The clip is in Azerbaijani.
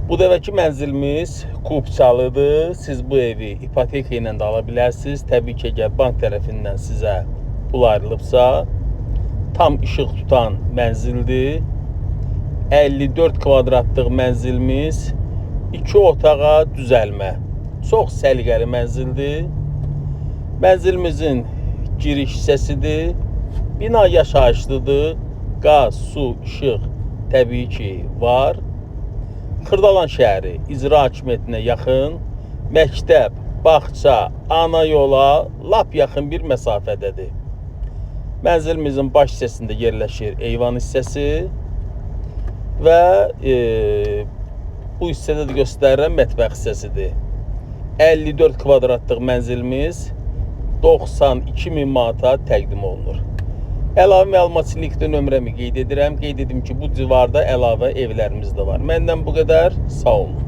Bu dəfəki mənzilimiz Kupçalıdır. Siz bu evi ipoteka ilə də ala bilərsiniz. Təbii ki, əgər bank tərəfindən sizə pul ayrılıbsa, tam işıq tutan mənzildir. 54 kvadratlıq mənzilimiz, 2 otağa düzəlmə. Çox səliqəli mənzildir. Mənzilimizin giriş hissəsidir. Bina yaşayışlıdır. Qaz, su, işıq təbii ki var. Xırdalan şəhəri icra hakimiyyətinə yaxın, məktəb, bağça, ana yola lap yaxın bir məsafədədir. Mənzilimizin baş hissəsində yerləşir eyvan hissəsi və bu hissədə də göstərirəm mətbəx hissəsidir. 54 kvadratlıq mənzilimiz 92.000 manata təqdim olunur. Əlavə məlumat üçün linkdə nömrəmi qeyd edirəm. Qeyd edim ki, bu civarda əlavə evlərimiz də var. Məndən bu qədər. Sağ olun.